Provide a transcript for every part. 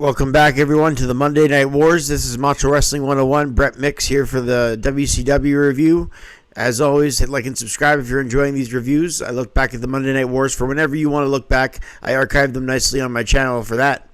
Welcome back, everyone, to the Monday Night Wars. This is Macho Wrestling 101. Brett Mix here for the WCW review. As always, hit like and subscribe if you're enjoying these reviews. I look back at the Monday Night Wars for whenever you want to look back. I archive them nicely on my channel for that.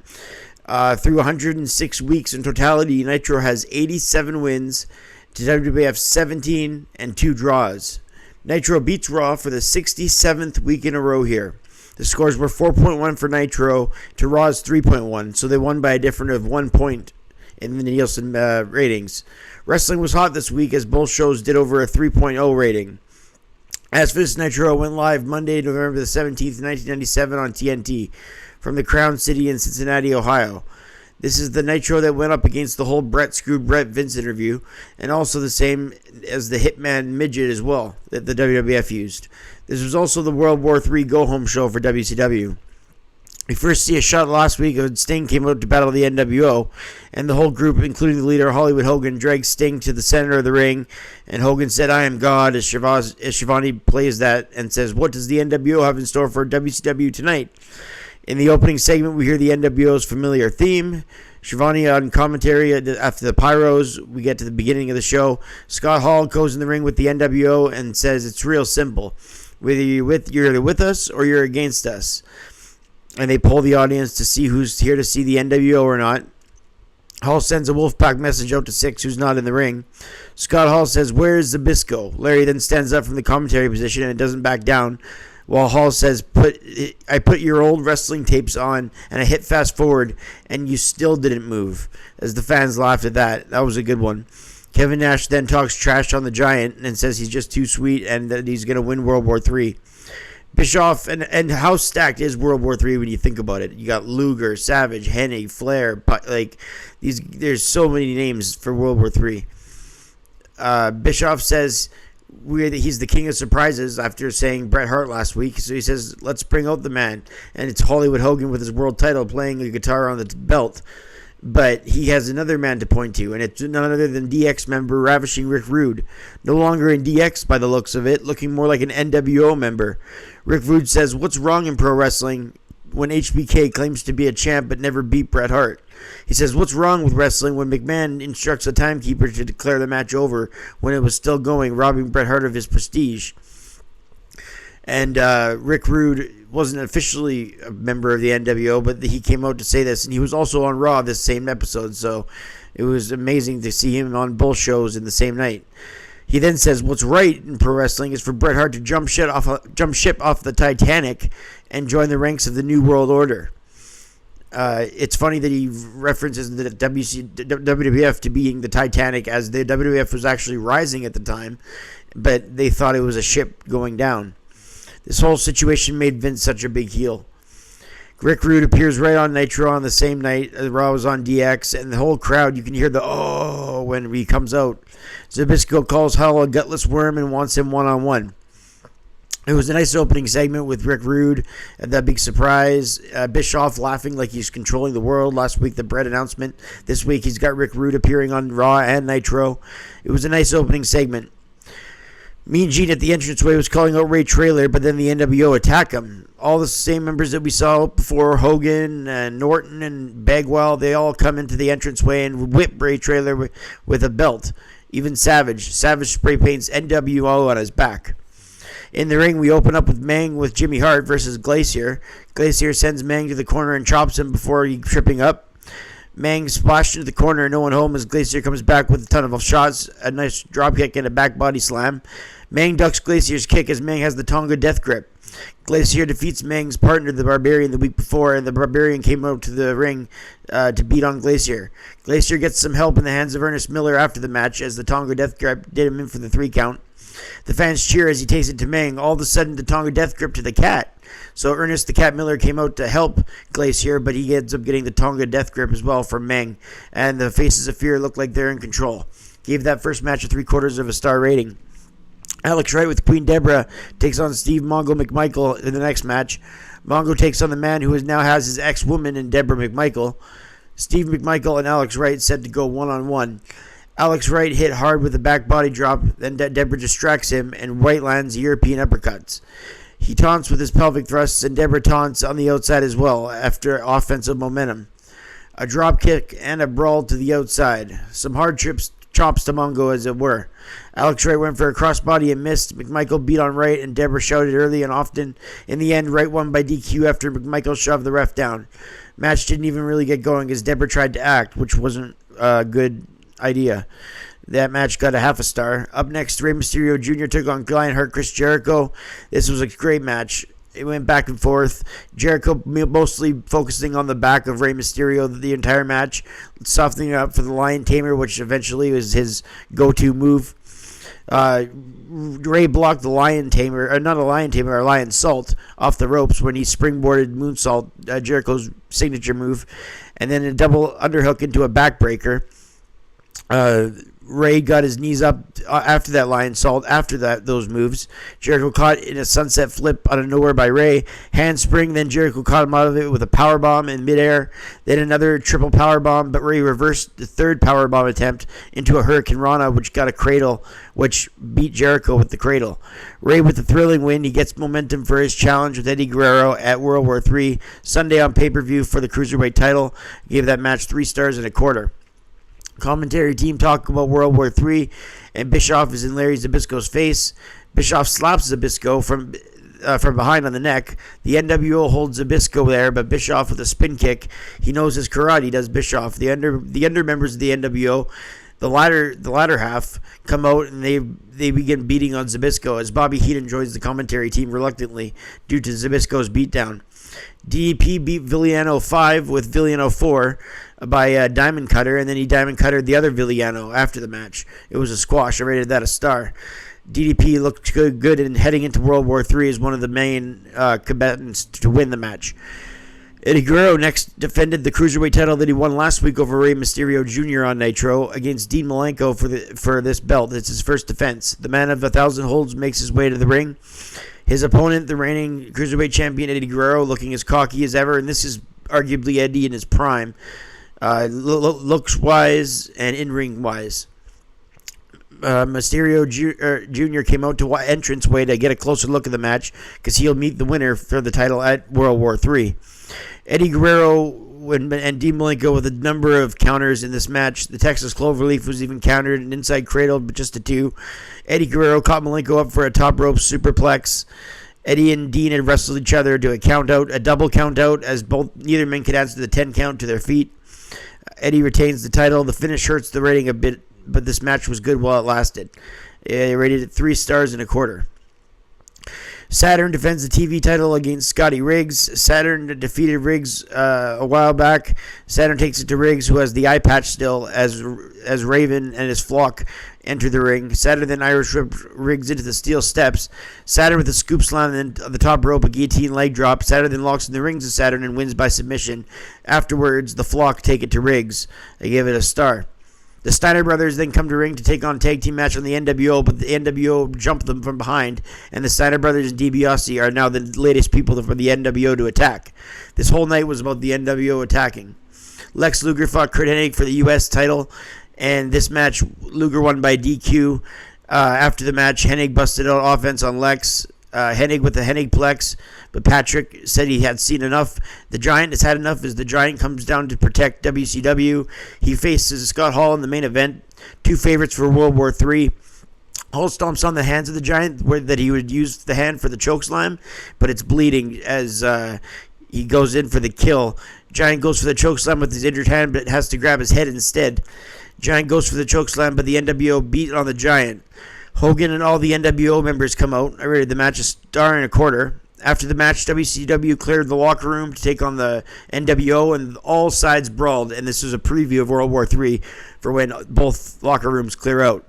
Through 106 weeks in totality, Nitro has 87 wins to WWF 17 and 2 draws. Nitro beats Raw for the 67th week in a row here. The scores were 4.1 for Nitro to Raw's 3.1, so they won by a difference of 1 point in the Nielsen ratings. Wrestling was hot this week as both shows did over a 3.0 rating. As for this, Nitro went live Monday, November the 17th, 1997 on TNT from the Crown City in Cincinnati, Ohio. This is the Nitro that went up against the whole Brett screwed Brett Vince interview, and also the same as the Hitman Midget as well that the WWF used. This was also the World War III go-home show for WCW. We first see a shot last week of Sting came out to battle the NWO, and the whole group, including the leader Hollywood Hogan, dragged Sting to the center of the ring, and Hogan said, "I am God," as Shivani plays that and says, "What does the NWO have in store for WCW tonight?" In the opening segment, we hear the NWO's familiar theme. Shivani on commentary after the Pyros. We get to the beginning of the show. Scott Hall goes in the ring with the NWO and says, "It's real simple. Whether you're either with us or you're against us." And they poll the audience to see who's here to see the NWO or not. Hall sends a Wolfpack message out to Six, who's not in the ring. Scott Hall says, "Where is Zbyszko?" Larry then stands up from the commentary position and doesn't back down, while Hall says, I put your old wrestling tapes on and I hit fast forward and you still didn't move," as the fans laughed at that. That was a good one. Kevin Nash then talks trash on the Giant and says he's just too sweet and that he's going to win World War III. Bischoff, and how stacked is World War III when you think about it? You got Luger, Savage, Hennig, Flair, there's so many names for World War III. Bischoff says he's the king of surprises after saying Bret Hart last week. So he says, "Let's bring out the man." And it's Hollywood Hogan with his world title playing a guitar on the belt. But he has another man to point to, and it's none other than DX member Ravishing Rick Rude. No longer in DX by the looks of it, looking more like an NWO member. Rick Rude says, "What's wrong in pro wrestling when HBK claims to be a champ but never beat Bret Hart?" He says, "What's wrong with wrestling when McMahon instructs a timekeeper to declare the match over when it was still going, robbing Bret Hart of his prestige?" And Rick Rude wasn't officially a member of the NWO, but he came out to say this, and he was also on Raw this same episode, so it was amazing to see him on both shows in the same night. He then says, "What's right in pro wrestling is for Bret Hart to jump ship off the Titanic and join the ranks of the New World Order." It's funny that he references the WWF to being the Titanic, as the WWF was actually rising at the time, but they thought it was a ship going down. This whole situation made Vince such a big heel. Rick Rude appears right on Nitro on the same night Raw was on DX, and the whole crowd, you can hear the "oh" when he comes out. Zbyszko calls Hall a gutless worm and wants him one-on-one. It was a nice opening segment with Rick Rude, that big surprise. Bischoff laughing like he's controlling the world. Last week, the Brett announcement. This week, he's got Rick Rude appearing on Raw and Nitro. It was a nice opening segment. Mean Gene at the entranceway was calling out Ray Traylor, but then the NWO attacked him. All the same members that we saw before, Hogan and Norton and Bagwell, they all come into the entranceway and whip Ray Traylor with a belt. Even Savage spray paints NWO on his back. In the ring, we open up with Mang with Jimmy Hart versus Glacier. Glacier sends Mang to the corner and chops him before he tripping up. Mang splashed into the corner and no one home as Glacier comes back with a ton of shots, a nice dropkick and a back body slam. Mang ducks Glacier's kick as Mang has the Tonga death grip. Glacier defeats Mang's partner, the Barbarian, the week before, and the Barbarian came out to the ring to beat on Glacier. Glacier gets some help in the hands of Ernest Miller after the match as the Tonga death grip did him in for the 3 count. The fans cheer as he takes it to Mang. All of a sudden, the Tonga death grip to the Cat. So Ernest the Cat Miller came out to help Glacier, but he ends up getting the Tonga death grip as well from Mang. And the Faces of Fear look like they're in control. Gave that first match a 3/4 of a star rating. Alex Wright with Queen Deborah takes on Steve Mongo McMichael in the next match. Mongo takes on the man who now has his ex-woman in Deborah McMichael. Steve McMichael and Alex Wright said to go one-on-one. Alex Wright hit hard with a back body drop, then Deborah distracts him, and Wright lands European uppercuts. He taunts with his pelvic thrusts, and Deborah taunts on the outside as well after offensive momentum. A drop kick and a brawl to the outside. Some hard chops to Mongo, as it were. Alex Wright went for a crossbody and missed. McMichael beat on Wright, and Deborah shouted early and often. In the end, Wright won by DQ after McMichael shoved the ref down. Match didn't even really get going as Deborah tried to act, which wasn't a good idea. That match got a half a star. Up next, Rey Mysterio Jr. took on Lionheart Chris Jericho. This was a great match. It went back and forth. Jericho mostly focusing on the back of Rey Mysterio the entire match, softening up for the Lion Tamer, which eventually was his go-to move. Rey blocked the Lion Tamer, or not a Lion Tamer, a Lion Salt off the ropes when he springboarded Moonsault, Jericho's signature move, and then a double underhook into a backbreaker. Rey got his knees up after that Lion Salt, after those moves. Jericho caught in a sunset flip out of nowhere by Rey. Handspring, then Jericho caught him out of it with a powerbomb in midair. Then another triple powerbomb, but Rey reversed the third powerbomb attempt into a Hurricane Rana, which got a cradle, which beat Jericho with the cradle. Rey with the thrilling win. He gets momentum for his challenge with Eddie Guerrero at World War III Sunday on pay-per-view for the Cruiserweight title. Gave that match 3 stars and a quarter. Commentary team talk about World War III, and Bischoff is in Larry Zbyszko's face. Bischoff slaps Zbyszko from behind on the neck. The NWO holds Zbyszko there, but Bischoff with a spin kick. He knows his karate, does Bischoff. The under members of the NWO, the latter half, come out and they begin beating on Zbyszko as Bobby Heenan joins the commentary team reluctantly due to Zbyszko's beatdown. DDP beat Villano 5 with Villano 4 by Diamond Cutter, and then he Diamond Cuttered the other Villano after the match. It was a squash. I rated that a star. DDP looked good in heading into World War III as one of the main combatants to win the match. Eddie Guerrero next defended the Cruiserweight title that he won last week over Rey Mysterio Jr. on Nitro against Dean Malenko for this belt. It's his first defense. The man of 1,000 holds makes his way to the ring. His opponent, the reigning Cruiserweight champion Eddie Guerrero, looking as cocky as ever, and this is arguably Eddie in his prime, looks-wise and in-ring-wise. Mysterio Jr. came out to entranceway to get a closer look at the match because he'll meet the winner for the title at World War III. Eddie Guerrero and Dean Malenko with a number of counters in this match. The Texas Cloverleaf was even countered and inside cradled, but just a 2. Eddie Guerrero caught Malenko up for a top rope superplex. Eddie and Dean had wrestled each other to a double count out, as neither man could answer the 10 count to their feet. Eddie retains the title. The finish hurts the rating a bit, but this match was good while it lasted. They rated it 3 stars and a quarter. Saturn defends the TV title against Scotty Riggs. Saturn defeated Riggs a while back. Saturn takes it to Riggs, who has the eye patch still, as Raven and his flock enter the ring. Saturn then Irish whipped Riggs into the steel steps. Saturn with a scoop slam and then the top rope, a guillotine leg drop. Saturn then locks in the rings of Saturn and wins by submission. Afterwards, the flock take it to Riggs. They give it a star. The Steiner brothers then come to ring to take on a tag team match on the NWO, but the NWO jump them from behind, and the Steiner brothers and DiBiase are now the latest people for the NWO to attack. This whole night was about the NWO attacking. Lex Luger fought Kurt Hennig for the U.S. title, and this match, Luger won by DQ. After the match, Hennig busted out offense on Lex. Hennig with the Hennigplex, but Patrick said he had seen enough. The Giant has had enough as the Giant comes down to protect WCW. He faces Scott Hall in the main event, 2 favorites for World War III. Hall stomps on the hands of the Giant, that he would use the hand for the chokeslam, but it's bleeding as he goes in for the kill. Giant goes for the chokeslam with his injured hand, but has to grab his head instead. Giant goes for the chokeslam, but the NWO beat on the Giant. Hogan and all the NWO members come out. I rated the match a star and a quarter. After the match, WCW cleared the locker room to take on the NWO, and all sides brawled, and this was a preview of World War III for when both locker rooms clear out.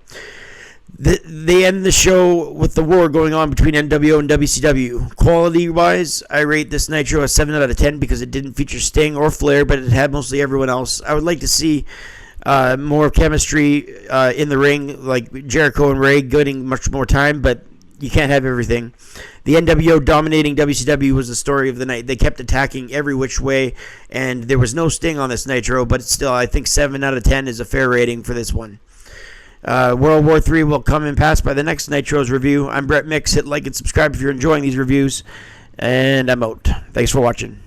They end the show with the war going on between NWO and WCW. Quality-wise, I rate this Nitro a 7 out of 10 because it didn't feature Sting or Flair, but it had mostly everyone else. I would like to see more chemistry in the ring, like Jericho and Rey getting much more time, but you can't have everything. The NWO dominating WCW was the story of the night. They kept attacking every which way, and there was no Sting on this Nitro, but still, I think 7 out of 10 is a fair rating for this one. World War III will come and pass by the next Nitro's review. I'm Brett Mix. Hit like and subscribe if you're enjoying these reviews, and I'm out. Thanks for watching.